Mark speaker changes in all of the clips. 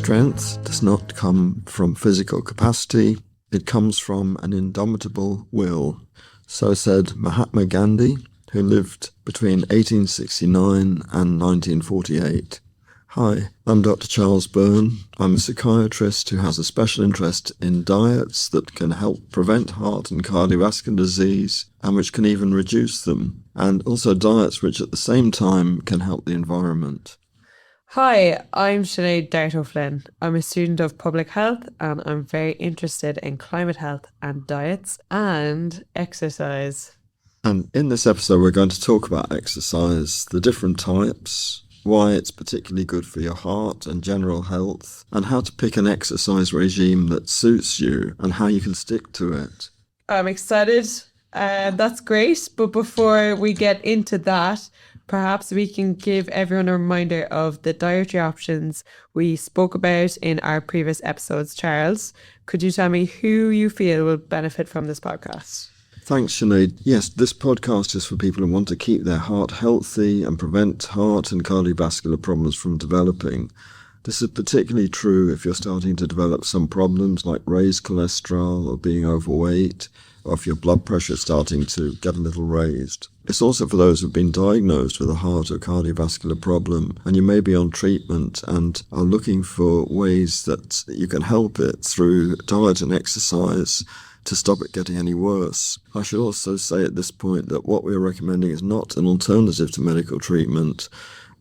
Speaker 1: Strength does not come from physical capacity, it comes from an indomitable will. So said Mahatma Gandhi, who lived between 1869 and 1948. Hi, I'm Dr. Charles Byrne. I'm a psychiatrist who has a special interest in diets that can help prevent heart and cardiovascular disease and which can even reduce them, and also diets which at the same time can help the environment.
Speaker 2: Hi, I'm Sinead Darto-Flynn. I'm a student of public health and I'm very interested in climate health and diets and exercise.
Speaker 1: And in this episode, we're going to talk about exercise, the different types, why it's particularly good for your heart and general health, and how to pick an exercise regime that suits you and how you can stick to it.
Speaker 2: I'm excited. That's great. But before we get into that, perhaps we can give everyone a reminder of the dietary options we spoke about in our previous episodes. Charles, could you tell me who you feel will benefit from this podcast?
Speaker 1: Thanks, Sinead. Yes, this podcast is for people who want to keep their heart healthy and prevent heart and cardiovascular problems from developing. This is particularly true if you're starting to develop some problems like raised cholesterol or being overweight, or if your blood pressure is starting to get a little raised. It's also for those who've been diagnosed with a heart or cardiovascular problem and you may be on treatment and are looking for ways that you can help it through diet and exercise to stop it getting any worse. I should also say at this point that what we're recommending is not an alternative to medical treatment.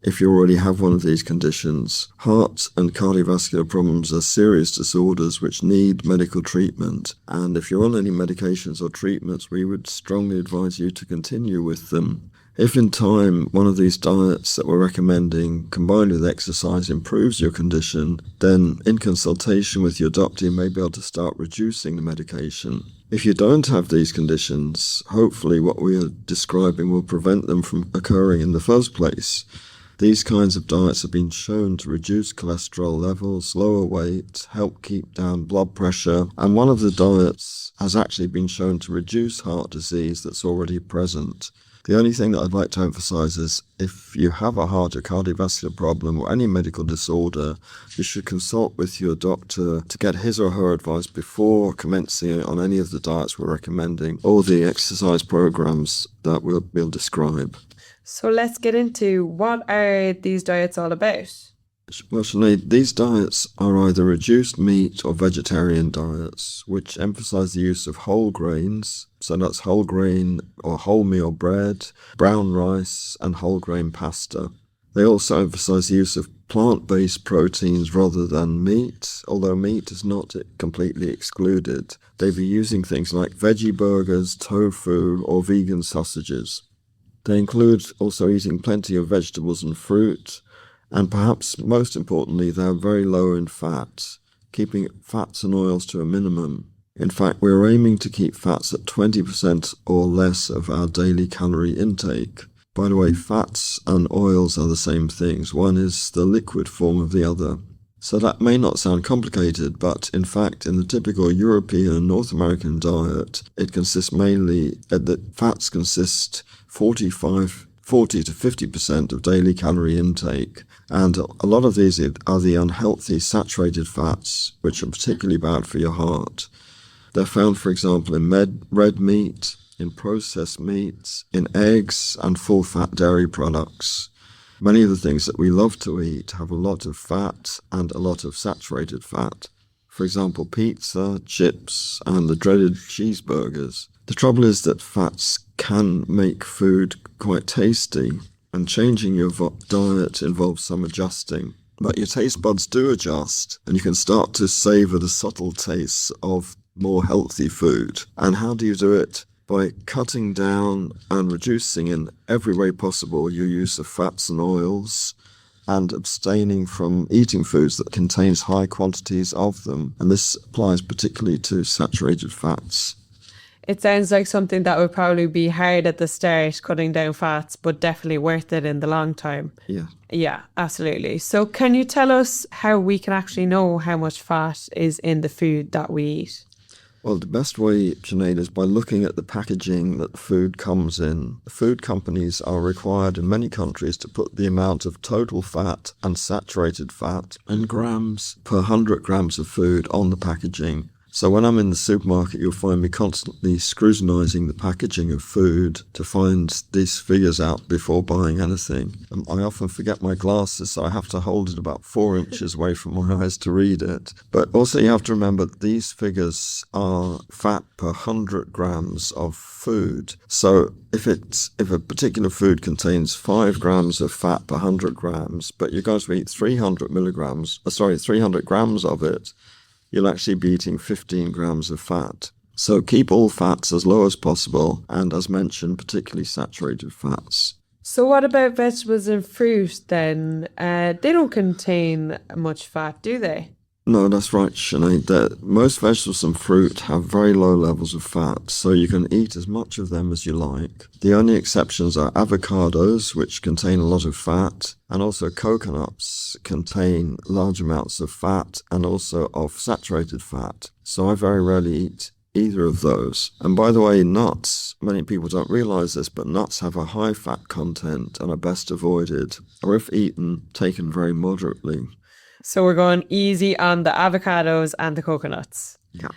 Speaker 1: If you already have one of these conditions, heart and cardiovascular problems are serious disorders which need medical treatment. And if you're on any medications or treatments, we would strongly advise you to continue with them. If in time one of these diets that we're recommending combined with exercise improves your condition, then in consultation with your doctor you may be able to start reducing the medication. If you don't have these conditions, hopefully what we are describing will prevent them from occurring in the first place. These kinds of diets have been shown to reduce cholesterol levels, lower weight, help keep down blood pressure, and one of the diets has actually been shown to reduce heart disease that's already present. The only thing that I'd like to emphasize is if you have a heart or cardiovascular problem or any medical disorder, you should consult with your doctor to get his or her advice before commencing on any of the diets we're recommending or the exercise programs that we'll describe.
Speaker 2: So let's get into what are these diets all about?
Speaker 1: Well, Sinead, these diets are either reduced meat or vegetarian diets, which emphasize the use of whole grains, so that's whole grain or wholemeal bread, brown rice, and whole grain pasta. They also emphasize the use of plant-based proteins rather than meat, although meat is not completely excluded. They be using things like veggie burgers, tofu, or vegan sausages. They include also eating plenty of vegetables and fruit, and perhaps most importantly, they're very low in fat, keeping fats and oils to a minimum. In fact, we're aiming to keep fats at 20% or less of our daily calorie intake. By the way, fats and oils are the same things. One is the liquid form of the other. So that may not sound complicated, but in fact, in the typical European and North American diet, it consists mainly, the fats consist 40 to 50% of daily calorie intake. And a lot of these are the unhealthy saturated fats, which are particularly bad for your heart. They're found, for example, in red meat, in processed meats, in eggs, and full-fat dairy products. Many of the things that we love to eat have a lot of fat and a lot of saturated fat. For example, pizza, chips, and the dreaded cheeseburgers. The trouble is that fats can make food quite tasty, and changing your diet involves some adjusting. But your taste buds do adjust, and you can start to savor the subtle tastes of more healthy food. And how do you do it? By cutting down and reducing in every way possible your use of fats and oils, and abstaining from eating foods that contains high quantities of them. And this applies particularly to saturated fats.
Speaker 2: It sounds like something that would probably be hard at the start, cutting down fats, but definitely worth it in the long time.
Speaker 1: Yeah.
Speaker 2: Yeah, absolutely. So can you tell us how we can actually know how much fat is in the food that we eat?
Speaker 1: Well, the best way, Sinead, is by looking at the packaging that the food comes in. The food companies are required in many countries to put the amount of total fat and saturated fat in grams per 100 grams of food on the packaging. So when I'm in the supermarket, you'll find me constantly scrutinizing the packaging of food to find these figures out before buying anything. I often forget my glasses, so I have to hold it about 4 inches away from my eyes to read it. But also you have to remember that these figures are fat per 100 grams of food. So if a particular food contains 5 grams of fat per 100 grams, but you're going to eat 300 grams of it, you'll actually be eating 15 grams of fat. So keep all fats as low as possible, and as mentioned, particularly saturated fats.
Speaker 2: So what about vegetables and fruit then? They don't contain much fat, do they?
Speaker 1: No, that's right, Sinead. Most vegetables and fruit have very low levels of fat, so you can eat as much of them as you like. The only exceptions are avocados, which contain a lot of fat, and also coconuts contain large amounts of fat and also of saturated fat. So I very rarely eat either of those. And by the way, nuts, many people don't realize this, but nuts have a high fat content and are best avoided, or if eaten, taken very moderately.
Speaker 2: So we're going easy on the avocados and the coconuts.
Speaker 1: Yeah.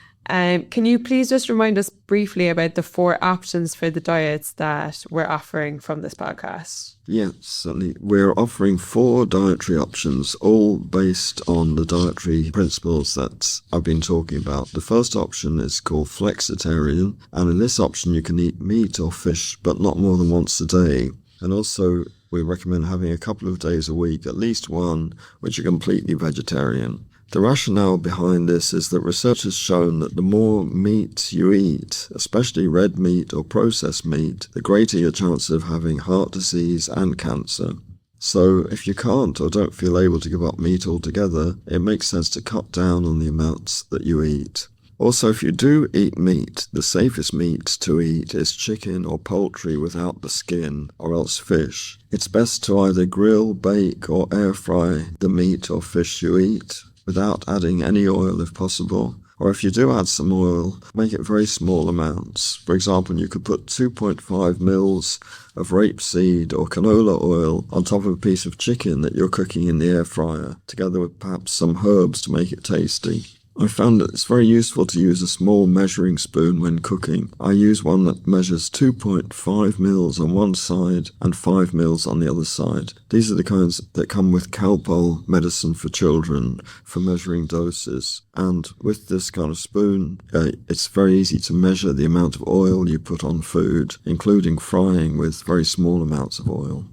Speaker 2: Can you please just remind us briefly about the 4 options for the diets that we're offering from this podcast?
Speaker 1: Yes, certainly. We're offering 4 dietary options, all based on the dietary principles that I've been talking about. The first option is called flexitarian, and in this option you can eat meat or fish, but not more than once a day. And also we recommend having a couple of days a week, at least one, which are completely vegetarian. The rationale behind this is that research has shown that the more meat you eat, especially red meat or processed meat, the greater your chance of having heart disease and cancer. So if you can't or don't feel able to give up meat altogether, it makes sense to cut down on the amounts that you eat. Also, if you do eat meat, the safest meat to eat is chicken or poultry without the skin, or else fish. It's best to either grill, bake, or air fry the meat or fish you eat without adding any oil if possible. Or if you do add some oil, make it very small amounts. For example, you could put 2.5 mils of rapeseed or canola oil on top of a piece of chicken that you're cooking in the air fryer, together with perhaps some herbs to make it tasty. I found that it's very useful to use a small measuring spoon when cooking. I use one that measures 2.5 mils on one side and 5 mils on the other side. These are the kinds that come with Calpol medicine for children for measuring doses. And with this kind of spoon, it's very easy to measure the amount of oil you put on food, including frying with very small amounts of oil.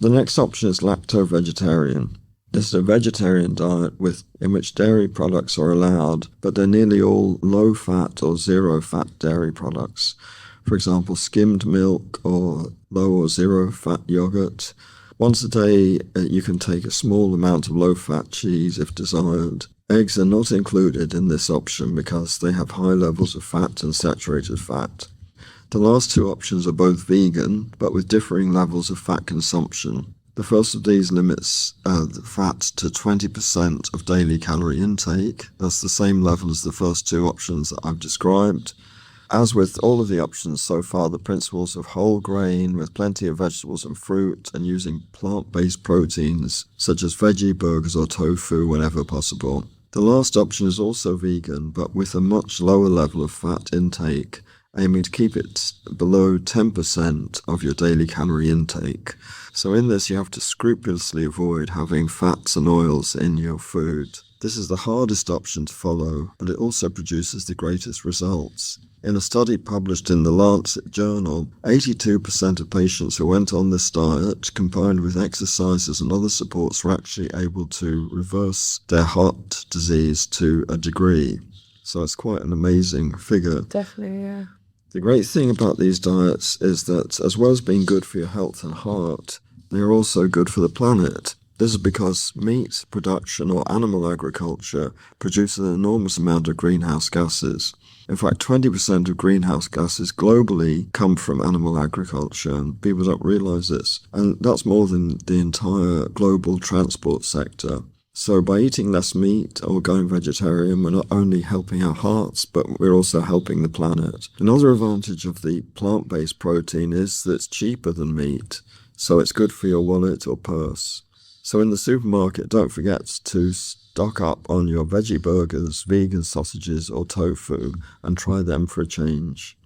Speaker 1: The next option is lacto-vegetarian. This is a vegetarian diet in which dairy products are allowed, but they're nearly all low-fat or zero-fat dairy products. For example, skimmed milk or low or zero-fat yogurt. Once a day, you can take a small amount of low-fat cheese if desired. Eggs are not included in this option because they have high levels of fat and saturated fat. The last 2 options are both vegan, but with differing levels of fat consumption. The first of these limits the fat to 20% of daily calorie intake. That's the same level as the first 2 options that I've described. As with all of the options so far, the principles of whole grain with plenty of vegetables and fruit and using plant-based proteins such as veggie burgers or tofu whenever possible. The last option is also vegan, but with a much lower level of fat intake, aiming to keep it below 10% of your daily calorie intake. So in this, you have to scrupulously avoid having fats and oils in your food. This is the hardest option to follow, but it also produces the greatest results. In a study published in the Lancet journal, 82% of patients who went on this diet, combined with exercises and other supports, were actually able to reverse their heart disease to a degree. So it's quite an amazing figure.
Speaker 2: Definitely, yeah.
Speaker 1: The great thing about these diets is that as well as being good for your health and heart, they are also good for the planet. This is because meat production or animal agriculture produces an enormous amount of greenhouse gases. In fact, 20% of greenhouse gases globally come from animal agriculture, and people don't realize this. And that's more than the entire global transport sector. So by eating less meat or going vegetarian, we're not only helping our hearts, but we're also helping the planet. Another advantage of the plant-based protein is that it's cheaper than meat, so it's good for your wallet or purse. So in the supermarket, don't forget to stock up on your veggie burgers, vegan sausages or tofu and try them for a change.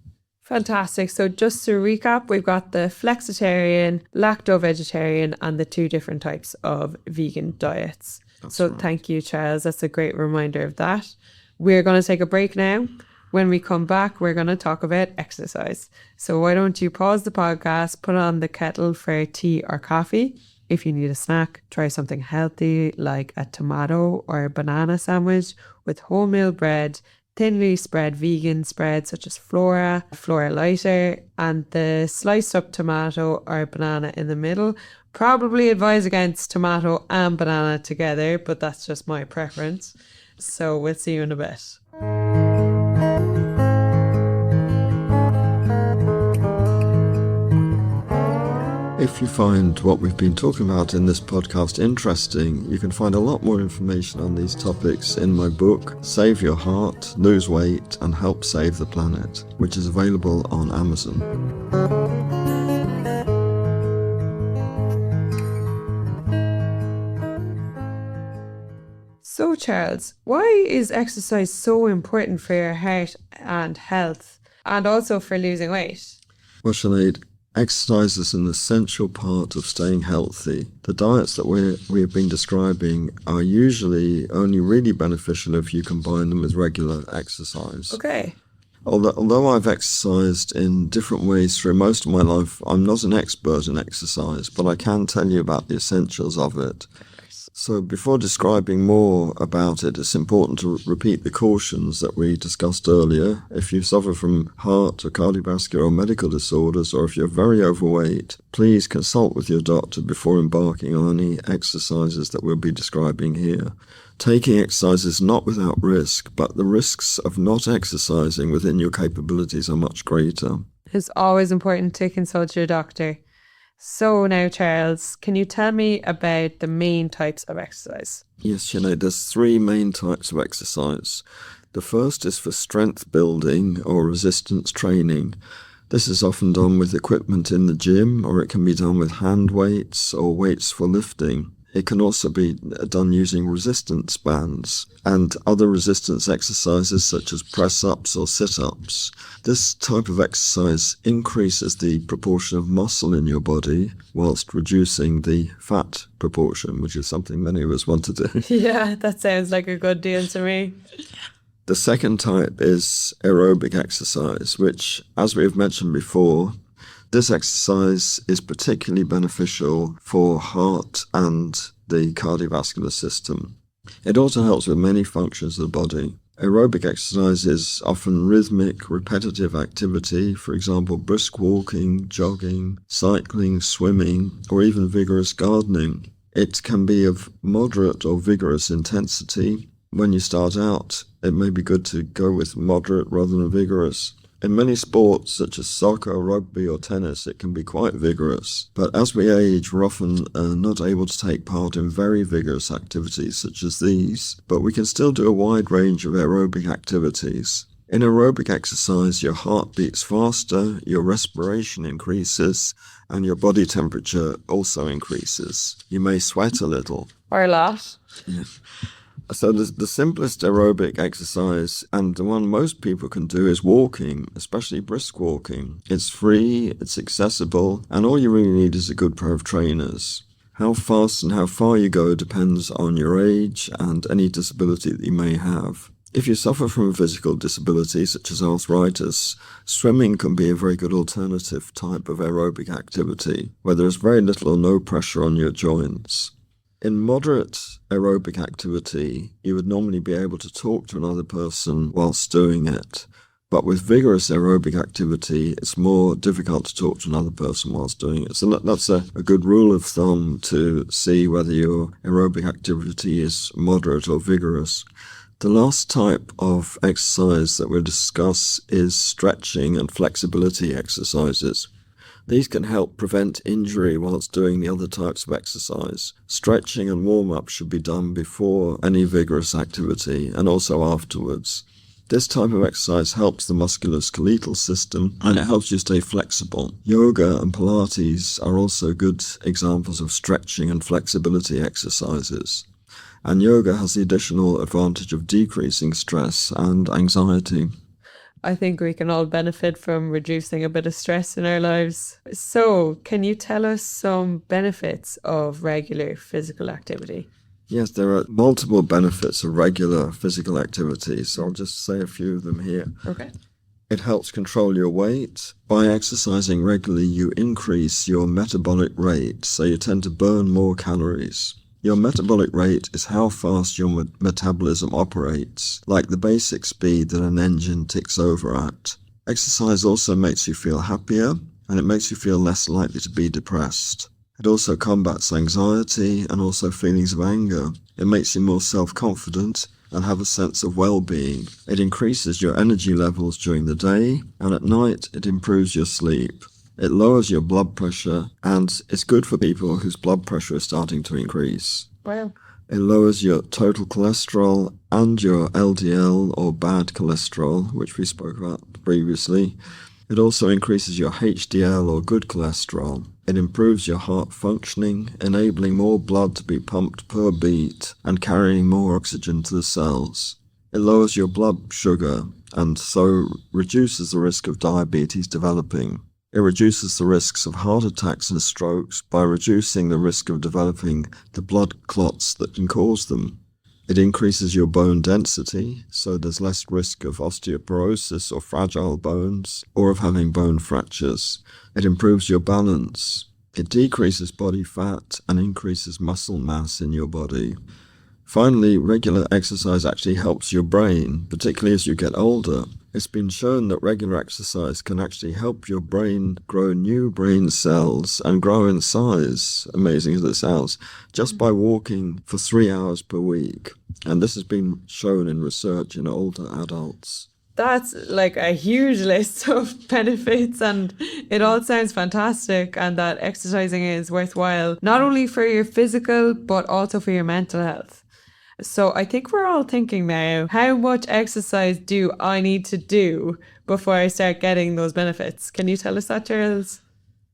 Speaker 2: Fantastic. So just to recap, we've got the flexitarian, lacto-vegetarian and the 2 different types of vegan diets. Right. Thank you, Charles. That's a great reminder of that. We're going to take a break now. When we come back, we're going to talk about exercise. So why don't you pause the podcast, put on the kettle for tea or coffee. If you need a snack, try something healthy like a tomato or a banana sandwich with wholemeal bread, thinly spread vegan spread such as Flora Lighter, and the sliced up tomato or banana in the middle. Probably advise against tomato and banana together, but that's just my preference. So we'll see you in a bit.
Speaker 1: If you find what we've been talking about in this podcast interesting, you can find a lot more information on these topics in my book, Save Your Heart, Lose Weight and Help Save the Planet, which is available on Amazon.
Speaker 2: So Charles, why is exercise so important for your heart and health and also for losing weight?
Speaker 1: Well, Sinead, exercise is an essential part of staying healthy. The diets that we have been describing are usually only really beneficial if you combine them with regular exercise.
Speaker 2: Okay.
Speaker 1: Although I've exercised in different ways through most of my life, I'm not an expert in exercise, but I can tell you about the essentials of it. So before describing more about it, it's important to repeat the cautions that we discussed earlier. If you suffer from heart or cardiovascular or medical disorders, or if you're very overweight, please consult with your doctor before embarking on any exercises that we'll be describing here. Taking exercise is not without risk, but the risks of not exercising within your capabilities are much greater.
Speaker 2: It's always important to consult your doctor. So now, Charles, can you tell me about the main types of exercise?
Speaker 1: Yes, there's 3 main types of exercise. The first is for strength building or resistance training. This is often done with equipment in the gym, or it can be done with hand weights or weights for lifting. It can also be done using resistance bands and other resistance exercises such as press-ups or sit-ups. This type of exercise increases the proportion of muscle in your body whilst reducing the fat proportion, which is something many of us want to do.
Speaker 2: Yeah, that sounds like a good deal to me.
Speaker 1: The second type is aerobic exercise, which, as we have mentioned before, this exercise is particularly beneficial for heart and the cardiovascular system. It also helps with many functions of the body. Aerobic exercise is often rhythmic, repetitive activity, for example, brisk walking, jogging, cycling, swimming, or even vigorous gardening. It can be of moderate or vigorous intensity. When you start out, it may be good to go with moderate rather than vigorous. In many sports, such as soccer, rugby or tennis, it can be quite vigorous. But as we age, we're often not able to take part in very vigorous activities such as these, but we can still do a wide range of aerobic activities. In aerobic exercise, your heart beats faster, your respiration increases, and your body temperature also increases. You may sweat a little.
Speaker 2: Or a lot.
Speaker 1: Yeah. So the simplest aerobic exercise, and the one most people can do, is walking, especially brisk walking. It's free, it's accessible, and all you really need is a good pair of trainers. How fast and how far you go depends on your age and any disability that you may have. If you suffer from a physical disability such as arthritis, swimming can be a very good alternative type of aerobic activity, where there is very little or no pressure on your joints. In moderate aerobic activity, you would normally be able to talk to another person whilst doing it. But with vigorous aerobic activity, it's more difficult to talk to another person whilst doing it. So that's a good rule of thumb to see whether your aerobic activity is moderate or vigorous. The last type of exercise that we'll discuss is stretching and flexibility exercises. These can help prevent injury whilst doing the other types of exercise. Stretching and warm-up should be done before any vigorous activity and also afterwards. This type of exercise helps the musculoskeletal system and it helps you stay flexible. Yoga and Pilates are also good examples of stretching and flexibility exercises. And yoga has the additional advantage of decreasing stress and anxiety.
Speaker 2: I think we can all benefit from reducing a bit of stress in our lives. So, can you tell us some benefits of regular physical activity?
Speaker 1: Yes, there are multiple benefits of regular physical activity, so I'll just say a few of them here.
Speaker 2: Okay.
Speaker 1: It helps control your weight. By exercising regularly, you increase your metabolic rate, so you tend to burn more calories. Your metabolic rate is how fast your metabolism operates, like the basic speed that an engine ticks over at. Exercise also makes you feel happier, and it makes you feel less likely to be depressed. It also combats anxiety and also feelings of anger. It makes you more self-confident and have a sense of well-being. It increases your energy levels during the day, and at night it improves your sleep. It lowers your blood pressure, and it's good for people whose blood pressure is starting to increase.
Speaker 2: Wow.
Speaker 1: It lowers your total cholesterol and your LDL or bad cholesterol, which we spoke about previously. It also increases your HDL or good cholesterol. It improves your heart functioning, enabling more blood to be pumped per beat and carrying more oxygen to the cells. It lowers your blood sugar and so reduces the risk of diabetes developing. It reduces the risks of heart attacks and strokes by reducing the risk of developing the blood clots that can cause them. It increases your bone density, so there's less risk of osteoporosis or fragile bones, or of having bone fractures. It improves your balance. It decreases body fat and increases muscle mass in your body. Finally, regular exercise actually helps your brain, particularly as you get older. It's been shown that regular exercise can actually help your brain grow new brain cells and grow in size, amazing as it sounds, just by walking for 3 hours per week. And this has been shown in research in older adults.
Speaker 2: That's like a huge list of benefits, and it all sounds fantastic, and that exercising is worthwhile, not only for your physical, but also for your mental health. So I think we're all thinking now, how much exercise do I need to do before I start getting those benefits? Can you tell us that, Charles?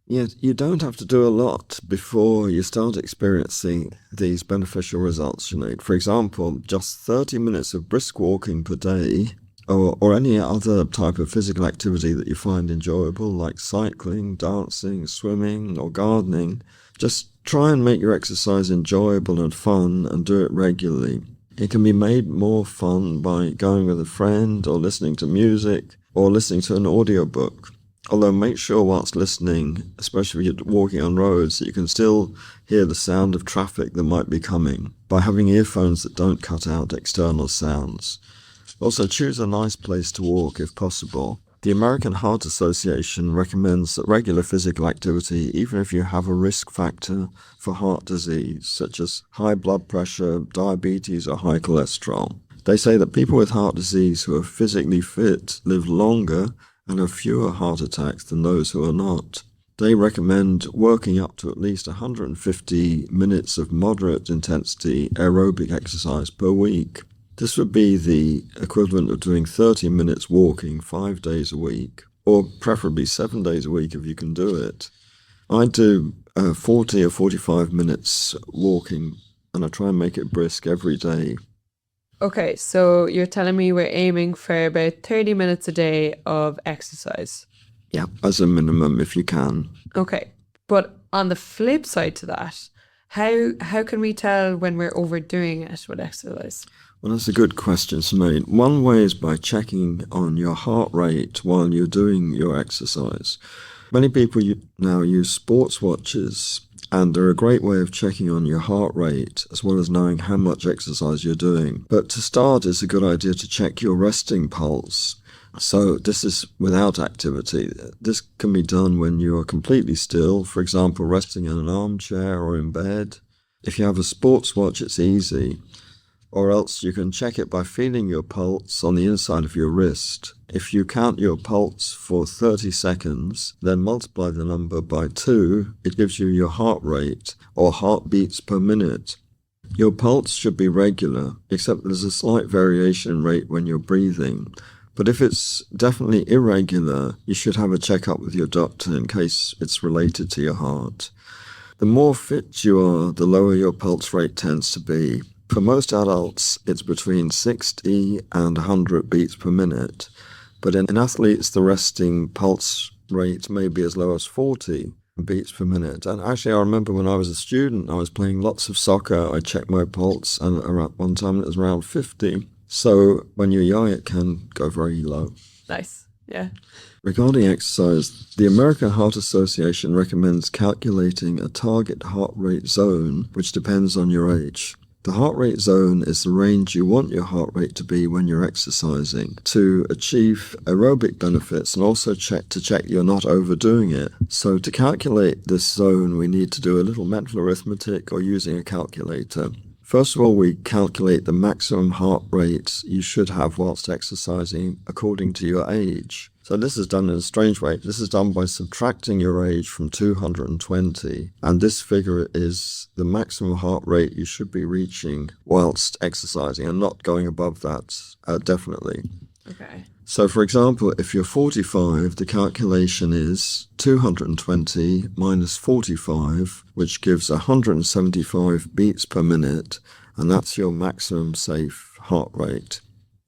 Speaker 1: Yes, you don't have to do a lot before you start experiencing these beneficial results. For example, just 30 minutes of brisk walking per day or any other type of physical activity that you find enjoyable, like cycling, dancing, swimming, or gardening. Just try and make your exercise enjoyable and fun and do it regularly. It can be made more fun by going with a friend or listening to music or listening to an audiobook. Although make sure whilst listening, especially if you're walking on roads, that you can still hear the sound of traffic that might be coming by having earphones that don't cut out external sounds. Also, choose a nice place to walk if possible. The American Heart Association recommends that regular physical activity, even if you have a risk factor for heart disease, such as high blood pressure, diabetes, or high cholesterol. They say that people with heart disease who are physically fit live longer and have fewer heart attacks than those who are not. They recommend working up to at least 150 minutes of moderate intensity aerobic exercise per week. This would be the equivalent of doing 30 minutes walking 5 days a week, or preferably 7 days a week if you can do it. I do 40 or 45 minutes walking, and I try and make it brisk every day.
Speaker 2: Okay, so you're telling me we're aiming for about 30 minutes a day of exercise.
Speaker 1: Yeah, as a minimum if you can.
Speaker 2: Okay, but on the flip side to that, how can we tell when we're overdoing it with exercise?
Speaker 1: Well, that's a good question, Sinead. One way is by checking on your heart rate while you're doing your exercise. Many people now use sports watches, and they're a great way of checking on your heart rate as well as knowing how much exercise you're doing. But to start, it's a good idea to check your resting pulse. So this is without activity. This can be done when you are completely still, for example, resting in an armchair or in bed. If you have a sports watch, it's easy. or else you can check it by feeling your pulse on the inside of your wrist. If you count your pulse for 30 seconds, then multiply the number by 2, it gives you your heart rate, or heartbeats per minute. Your pulse should be regular, except there's a slight variation in rate when you're breathing. But if it's definitely irregular, you should have a checkup with your doctor in case it's related to your heart. The more fit you are, the lower your pulse rate tends to be. For most adults, it's between 60 and 100 beats per minute. But in athletes, the resting pulse rate may be as low as 40 beats per minute. And actually, I remember when I was a student, I was playing lots of soccer. I checked my pulse, and around one time it was around 50. So when you're young, it can go very low.
Speaker 2: Nice. Yeah.
Speaker 1: Regarding exercise, the American Heart Association recommends calculating a target heart rate zone, which depends on your age. The heart rate zone is the range you want your heart rate to be when you're exercising to achieve aerobic benefits and also check you're not overdoing it. So to calculate this zone, we need to do a little mental arithmetic or using a calculator. First of all, we calculate the maximum heart rate you should have whilst exercising according to your age. So this is done in a strange way. This is done by subtracting your age from 220, and this figure is the maximum heart rate you should be reaching whilst exercising and not going above that, definitely.
Speaker 2: Okay.
Speaker 1: So, for example, if you're 45, the calculation is 220 minus 45, which gives 175 beats per minute, and that's your maximum safe heart rate.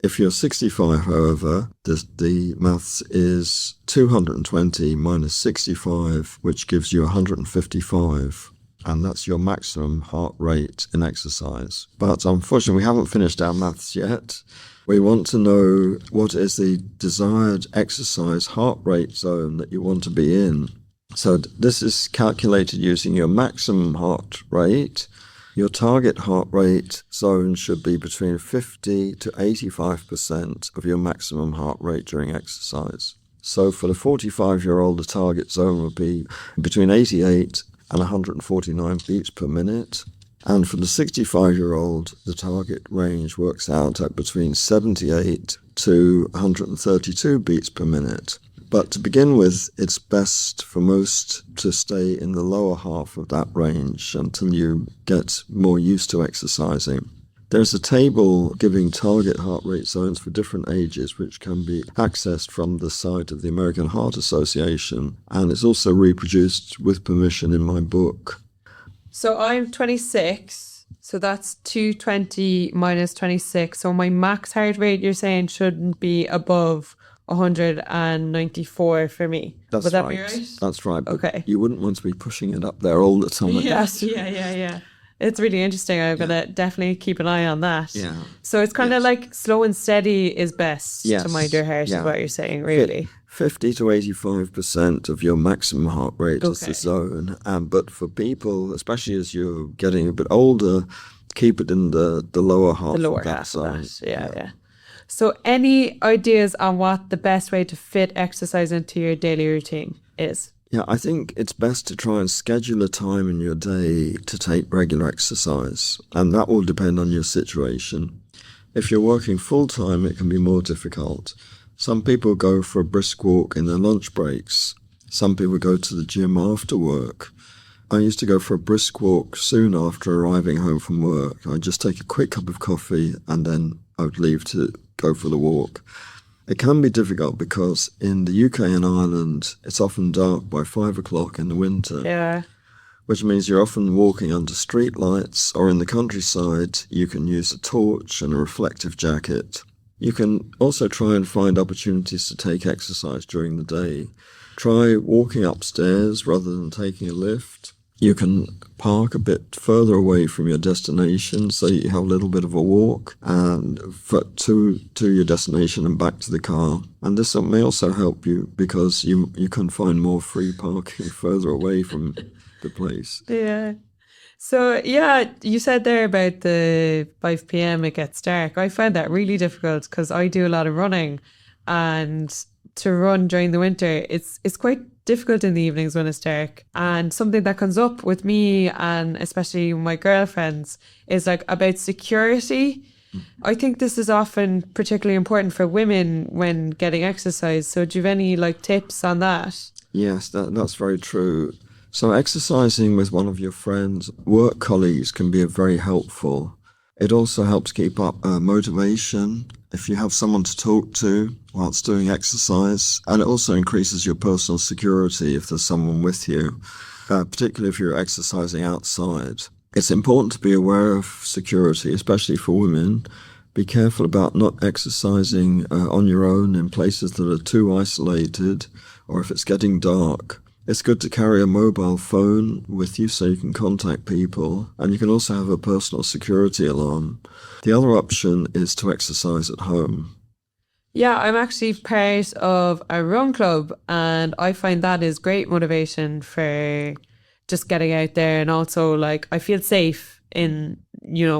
Speaker 1: If you're 65, however, the maths is 220 minus 65, which gives you 155. And that's your maximum heart rate in exercise. But unfortunately, we haven't finished our maths yet. We want to know what is the desired exercise heart rate zone that you want to be in. So this is calculated using your maximum heart rate. Your target heart rate zone should be between 50 to 85% of your maximum heart rate during exercise. So for the 45-year-old, the target zone would be between 88 and 149 beats per minute. And for the 65-year-old, the target range works out at between 78 to 132 beats per minute. But to begin with, it's best for most to stay in the lower half of that range until you get more used to exercising. There's a table giving target heart rate zones for different ages, which can be accessed from the site of the American Heart Association, and it's also reproduced with permission in my book.
Speaker 2: So I'm 26, so that's 220 minus 26. So my max heart rate, you're saying, shouldn't be above 194 for me.
Speaker 1: Would
Speaker 2: that be right?
Speaker 1: That's right. But
Speaker 2: okay.
Speaker 1: You wouldn't want to be pushing it up there all the time.
Speaker 2: Yeah. It's really interesting. I'm going to definitely keep an eye on that.
Speaker 1: Yeah.
Speaker 2: So it's kind of like slow and steady is best to mind your heart, is what you're saying, really.
Speaker 1: 50 to 85% of your maximum heart rate is the zone. But for people, especially as you're getting a bit older, keep it in the lower half of that zone.
Speaker 2: Yeah. So any ideas on what the best way to fit exercise into your daily routine is?
Speaker 1: Yeah, I think it's best to try and schedule a time in your day to take regular exercise, and that will depend on your situation. If you're working full-time, it can be more difficult. Some people go for a brisk walk in their lunch breaks. Some people go to the gym after work. I used to go for a brisk walk soon after arriving home from work. I'd just take a quick cup of coffee and then I would leave to go for the walk. It can be difficult because in the UK and Ireland, it's often dark by 5 o'clock in the winter.
Speaker 2: Yeah.
Speaker 1: Which means you're often walking under street lights, or in the countryside, you can use a torch and a reflective jacket. You can also try and find opportunities to take exercise during the day. Try walking upstairs rather than taking a lift. You can park a bit further away from your destination so you have a little bit of a walk and to your destination and back to the car. And this may also help you because you can find more free parking further away from the place.
Speaker 2: Yeah. So, you said there about the 5 p.m. it gets dark. I find that really difficult because I do a lot of running, and to run during the winter, it's quite difficult in the evenings when it's dark. And something that comes up with me and especially my girlfriends is like about security. I think this is often particularly important for women when getting exercise. So do you have any like tips on that?
Speaker 1: Yes, that's very true. So exercising with one of your friends, work colleagues can be very helpful. It also helps keep up motivation if you have someone to talk to whilst doing exercise. And it also increases your personal security if there's someone with you, particularly if you're exercising outside. It's important to be aware of security, especially for women. Be careful about not exercising on your own in places that are too isolated or if it's getting dark. It's good to carry a mobile phone with you so you can contact people, and you can also have a personal security alarm. The other option is to exercise at home.
Speaker 2: Yeah, I'm actually part of a run club, and I find that is great motivation for just getting out there. And also, like, I feel safe in,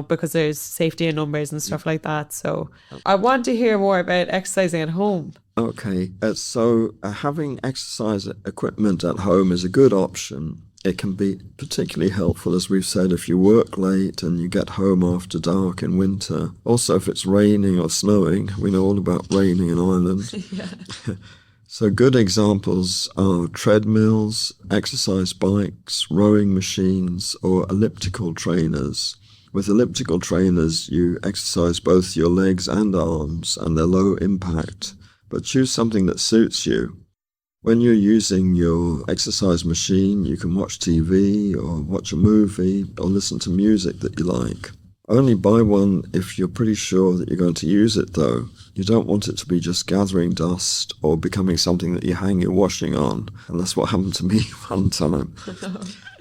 Speaker 2: because there's safety in numbers and stuff like that. So I want to hear more about exercising at home.
Speaker 1: Okay, so having exercise equipment at home is a good option. It can be particularly helpful, as we've said, if you work late and you get home after dark in winter. Also, if it's raining or snowing. We know all about raining in Ireland.
Speaker 2: Yeah.
Speaker 1: So good examples are treadmills, exercise bikes, rowing machines, or elliptical trainers. With elliptical trainers, you exercise both your legs and arms, and they're low impact. But choose something that suits you. When you're using your exercise machine, you can watch TV or watch a movie or listen to music that you like. Only buy one if you're pretty sure that you're going to use it, though. You don't want it to be just gathering dust or becoming something that you hang your washing on, and that's what happened to me one time.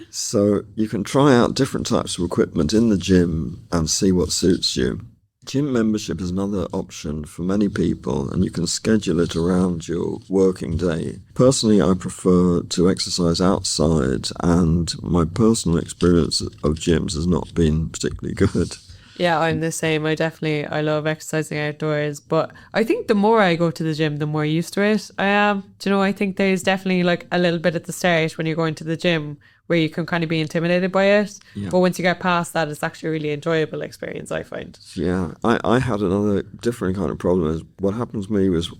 Speaker 1: So you can try out different types of equipment in the gym and see what suits you. Gym membership is another option for many people, and you can schedule it around your working day. Personally, I prefer to exercise outside, and my personal experience of gyms has not been particularly good.
Speaker 2: Yeah, I'm the same. I love exercising outdoors, but I think the more I go to the gym, the more used to it I am. Do you know, I think there's definitely like a little bit at the start when you're going to the gym where you can kind of be intimidated by it. Yeah. But once you get past that, it's actually a really enjoyable experience, I find.
Speaker 1: Yeah, I had another different kind of problem. What happened to me was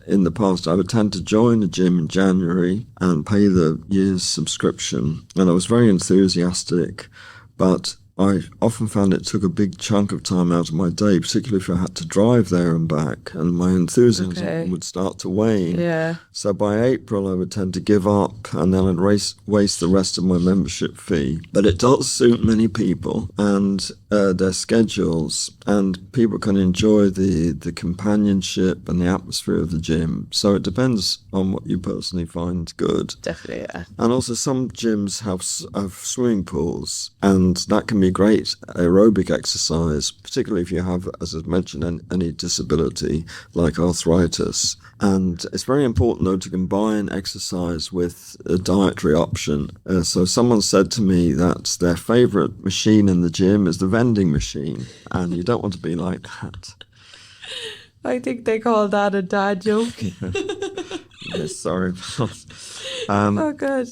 Speaker 1: in the past, I would tend to join the gym in January and pay the year's subscription. And I was very enthusiastic, but I often found it took a big chunk of time out of my day, particularly if I had to drive there and back, and my enthusiasm would start to wane.
Speaker 2: Yeah.
Speaker 1: So by April, I would tend to give up, and then I'd waste the rest of my membership fee. But it does suit many people and their schedules, and people can enjoy the companionship and the atmosphere of the gym. So it depends on what you personally find good.
Speaker 2: Definitely, yeah.
Speaker 1: And also some gyms have swimming pools, and that can be great aerobic exercise, particularly if you have, as I've mentioned, any disability like arthritis. And it's very important, though, to combine exercise with a dietary option. So someone said to me that their favourite machine in the gym is the vending machine, and you don't want to be like that.
Speaker 2: I think they call that a dad joke.
Speaker 1: Yes, sorry.
Speaker 2: Oh, good.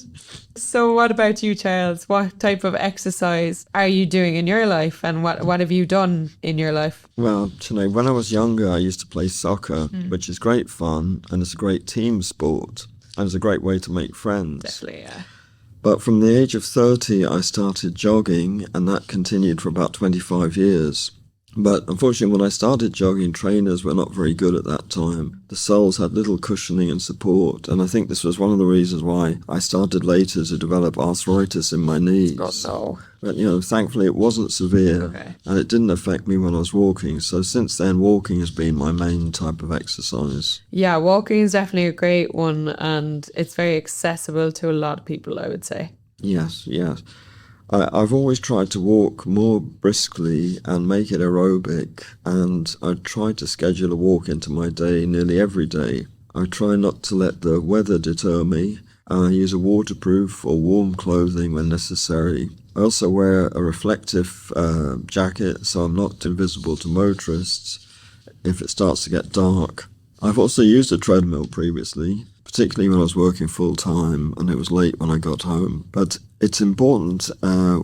Speaker 2: So what about you, Charles? What type of exercise are you doing in your life, and what have you done in your life?
Speaker 1: Well, Sinead, when I was younger, I used to play soccer, which is great fun, and it's a great team sport, and it's a great way to make friends.
Speaker 2: Definitely, yeah.
Speaker 1: But from the age of 30, I started jogging, and that continued for about 25 years. But unfortunately, when I started jogging, trainers were not very good at that time. The soles had little cushioning and support, and I think this was one of the reasons why I started later to develop arthritis in my knees.
Speaker 2: God, no.
Speaker 1: But, thankfully it wasn't severe, and it didn't affect me when I was walking. So since then, walking has been my main type of exercise.
Speaker 2: Yeah, walking is definitely a great one, and it's very accessible to a lot of people, I would say.
Speaker 1: Yes. I've always tried to walk more briskly and make it aerobic, and I try to schedule a walk into my day nearly every day. I try not to let the weather deter me. I use a waterproof or warm clothing when necessary. I also wear a reflective jacket so I'm not invisible to motorists if it starts to get dark. I've also used a treadmill previously, particularly when I was working full-time and it was late when I got home. But It's important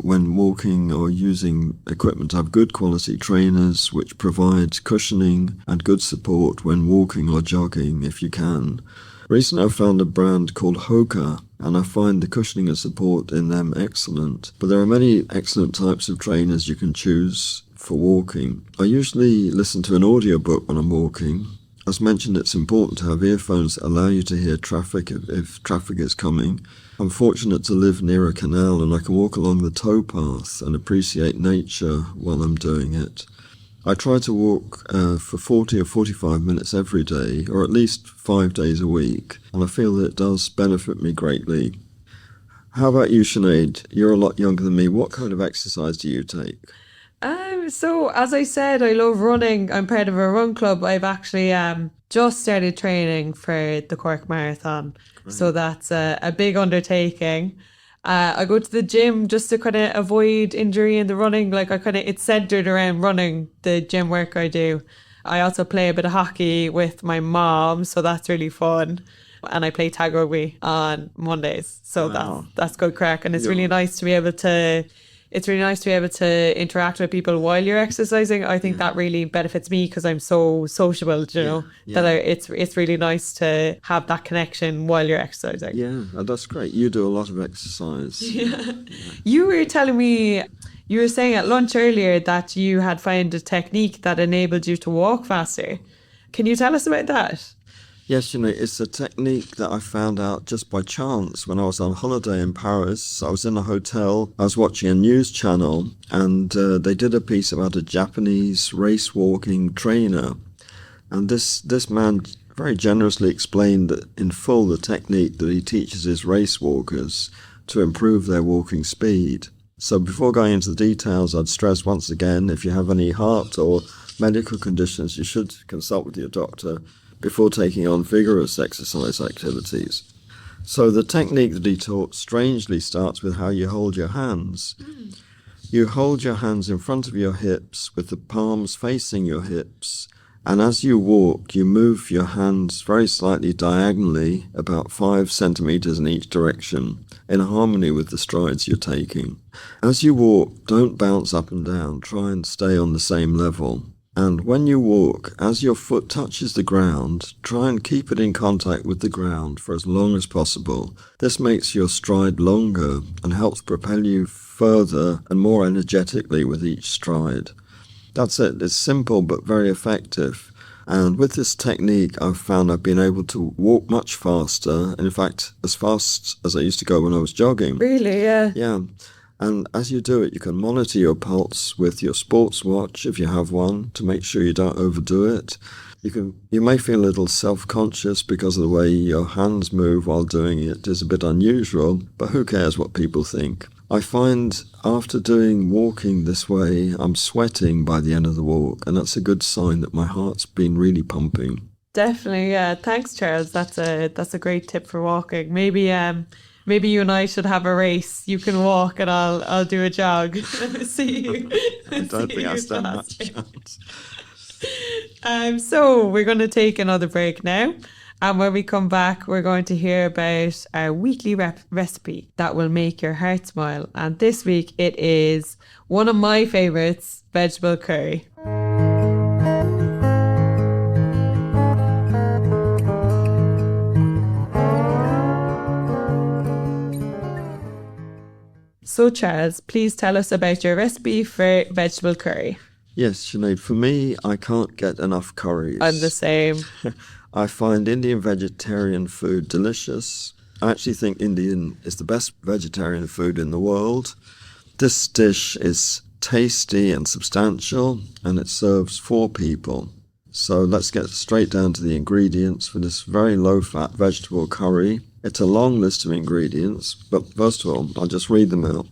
Speaker 1: when walking or using equipment to have good quality trainers which provide cushioning and good support when walking or jogging if you can. Recently I found a brand called Hoka, and I find the cushioning and support in them excellent. But there are many excellent types of trainers you can choose for walking. I usually listen to an audiobook when I'm walking. As mentioned, it's important to have earphones that allow you to hear traffic if traffic is coming. I'm fortunate to live near a canal and I can walk along the towpath and appreciate nature while I'm doing it. I try to walk for 40 or 45 minutes every day, or at least 5 days a week, and I feel that it does benefit me greatly. How about you, Sinead? You're a lot younger than me. What kind of exercise do you take?
Speaker 2: So as I said, I love running. I'm part of a run club. I've actually just started training for the Cork Marathon.
Speaker 1: Great.
Speaker 2: So that's a big undertaking. I go to the gym just to kind of avoid injury in the running. Like it's centered around running, the gym work I do. I also play a bit of hockey with my mom, so that's really fun. And I play tag rugby on Mondays. So
Speaker 1: Wow.
Speaker 2: that's good crack. And it's
Speaker 1: Yeah.
Speaker 2: really nice to be able to interact with people while you're exercising. I think that really benefits me because I'm so sociable, you know,
Speaker 1: yeah.
Speaker 2: that it's really nice to have that connection while you're exercising.
Speaker 1: Yeah, that's great. You do a lot of exercise.
Speaker 2: You were telling me, you were saying at lunch earlier that you had found a technique that enabled you to walk faster. Can you tell us about that?
Speaker 1: Yes, it's a technique that I found out just by chance when I was on holiday in Paris. I was in a hotel, I was watching a news channel, and they did a piece about a Japanese race walking trainer. And this man very generously explained in full the technique that he teaches his race walkers to improve their walking speed. So before going into the details, I'd stress once again, if you have any heart or medical conditions, you should consult with your doctor before taking on vigorous exercise activities. So the technique that he taught strangely starts with how you hold your hands. You hold your hands in front of your hips with the palms facing your hips, and as you walk, you move your hands very slightly diagonally, about 5 centimeters in each direction, in harmony with the strides you're taking. As you walk, don't bounce up and down, try and stay on the same level. And when you walk, as your foot touches the ground, try and keep it in contact with the ground for as long as possible. This makes your stride longer and helps propel you further and more energetically with each stride. That's it. It's simple but very effective. And with this technique, I've found I've been able to walk much faster. In fact, as fast as I used to go when I was jogging.
Speaker 2: Really, yeah.
Speaker 1: Yeah. And as you do it, you can monitor your pulse with your sports watch, if you have one, to make sure you don't overdo it. You may feel a little self-conscious because of the way your hands move while doing it is a bit unusual, but who cares what people think? I find after doing walking this way, I'm sweating by the end of the walk, and that's a good sign that my heart's been really pumping.
Speaker 2: Definitely, yeah. Thanks, Charles. That's a great tip for walking. Maybe you and I should have a race. You can walk and I'll do a jog. See you.
Speaker 1: I don't think I stand much chance.
Speaker 2: So we're going to take another break now. And when we come back, we're going to hear about our weekly recipe that will make your heart smile. And this week it is one of my favourites, vegetable curry. So Charles, please tell us about your recipe for vegetable curry.
Speaker 1: Yes, Sinead, for me, I can't get enough curries.
Speaker 2: I'm the same.
Speaker 1: I find Indian vegetarian food delicious. I actually think Indian is the best vegetarian food in the world. This dish is tasty and substantial, and it serves 4 people. So let's get straight down to the ingredients for this very low-fat vegetable curry. It's a long list of ingredients, but first of all, I'll just read them out.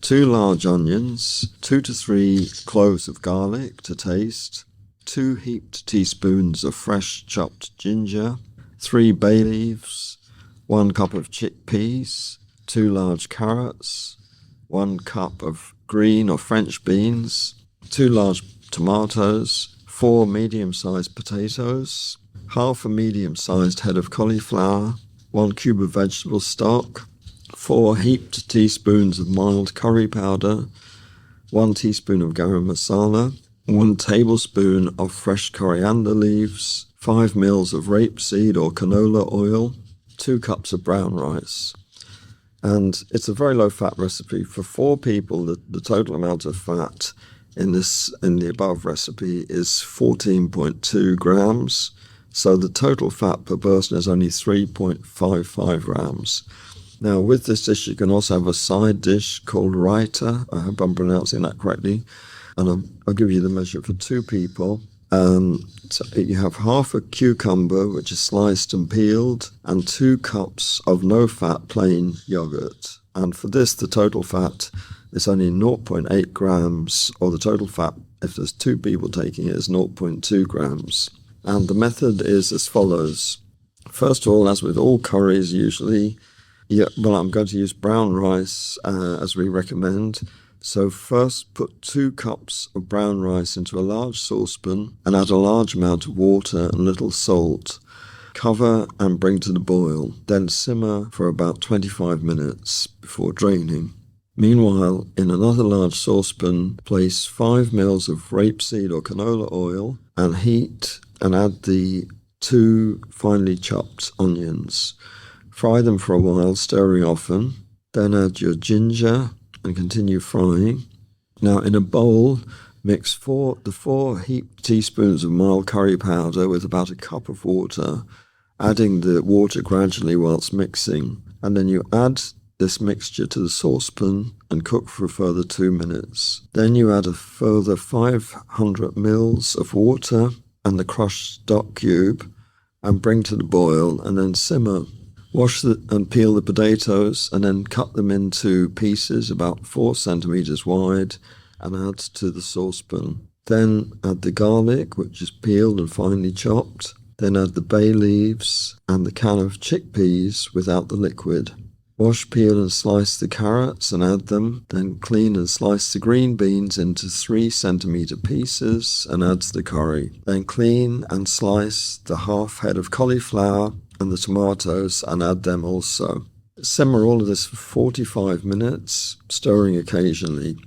Speaker 1: 2 large onions, 2 to 3 cloves of garlic to taste, 2 heaped teaspoons of fresh chopped ginger, 3 bay leaves, 1 cup of chickpeas, 2 large carrots, 1 cup of green or French beans, 2 large tomatoes, 4 medium-sized potatoes, half a medium-sized head of cauliflower, 1 cube of vegetable stock, 4 heaped teaspoons of mild curry powder, 1 teaspoon of garam masala, 1 tablespoon of fresh coriander leaves, 5 mils of rapeseed or canola oil, 2 cups of brown rice. And it's a very low-fat recipe. For 4 people, the total amount of fat in the above recipe is 14.2 grams. So the total fat per person is only 3.55 grams. Now, with this dish, you can also have a side dish called raita. I hope I'm pronouncing that correctly. And I'll give you the measure for 2 people. So you have half a cucumber, which is sliced and peeled, and 2 cups of no-fat plain yogurt. And for this, the total fat is only 0.8 grams, or the total fat, if there's 2 people taking it, is 0.2 grams. And the method is as follows. First of all, as with all curries usually, I'm going to use brown rice as we recommend. So first put 2 cups of brown rice into a large saucepan and add a large amount of water and little salt. Cover and bring to the boil, then simmer for about 25 minutes before draining. Meanwhile, in another large saucepan, place 5 mils of rapeseed or canola oil and heat and add the 2 finely chopped onions. Fry them for a while, stirring often. Then add your ginger and continue frying. Now in a bowl, mix the 4 heaped teaspoons of mild curry powder with about a cup of water, adding the water gradually whilst mixing. And then you add this mixture to the saucepan and cook for a further 2 minutes. Then you add a further 500 mils of water and the crushed stock cube and bring to the boil and then simmer. Wash and peel the potatoes and then cut them into pieces about 4 centimeters wide and add to the saucepan. Then add the garlic, which is peeled and finely chopped. Then add the bay leaves and the can of chickpeas without the liquid. Wash, peel and slice the carrots and add them. Then clean and slice the green beans into 3 centimeter pieces and add to the curry. Then clean and slice the half head of cauliflower and the tomatoes and add them also. Simmer all of this for 45 minutes, stirring occasionally.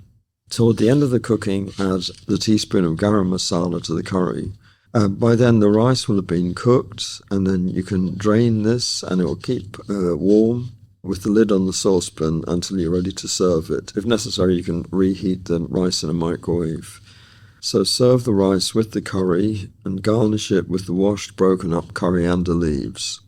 Speaker 1: Toward the end of the cooking, add the teaspoon of garam masala to the curry. By then the rice will have been cooked, and then you can drain this and it will keep warm with the lid on the saucepan until you're ready to serve it. If necessary, you can reheat the rice in a microwave. So serve the rice with the curry and garnish it with the washed, broken up coriander leaves.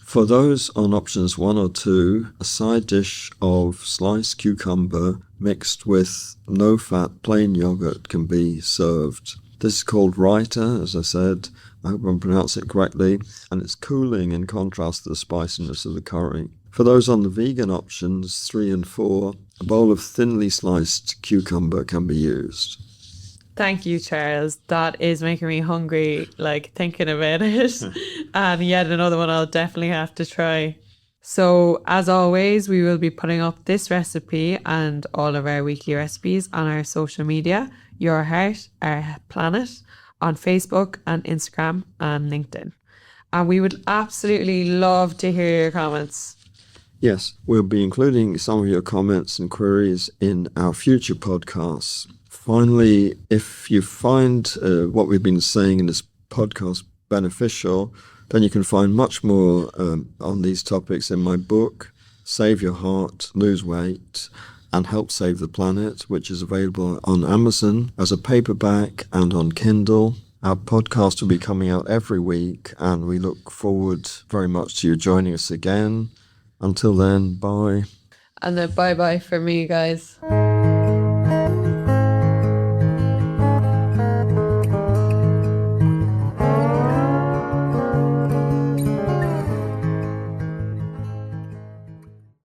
Speaker 1: For those on options 1 or 2, a side dish of sliced cucumber mixed with no-fat plain yogurt can be served. This is called raita, as I said. I hope I'm pronouncing it correctly. And it's cooling in contrast to the spiciness of the curry. For those on the vegan options 3 and 4, a bowl of thinly sliced cucumber can be used.
Speaker 2: Thank you, Charles. That is making me hungry, thinking about it. And yet another one I'll definitely have to try. So, as always, we will be putting up this recipe and all of our weekly recipes on our social media, Your Heart, Our Planet, on Facebook and Instagram and LinkedIn. And we would absolutely love to hear your comments.
Speaker 1: Yes, we'll be including some of your comments and queries in our future podcasts. Finally, if you find what we've been saying in this podcast beneficial, then you can find much more on these topics in my book, Save Your Heart, Lose Weight, and Help Save the Planet, which is available on Amazon as a paperback and on Kindle. Our podcast will be coming out every week, and we look forward very much to you joining us again. Until then, bye.
Speaker 2: And then bye-bye for me, guys.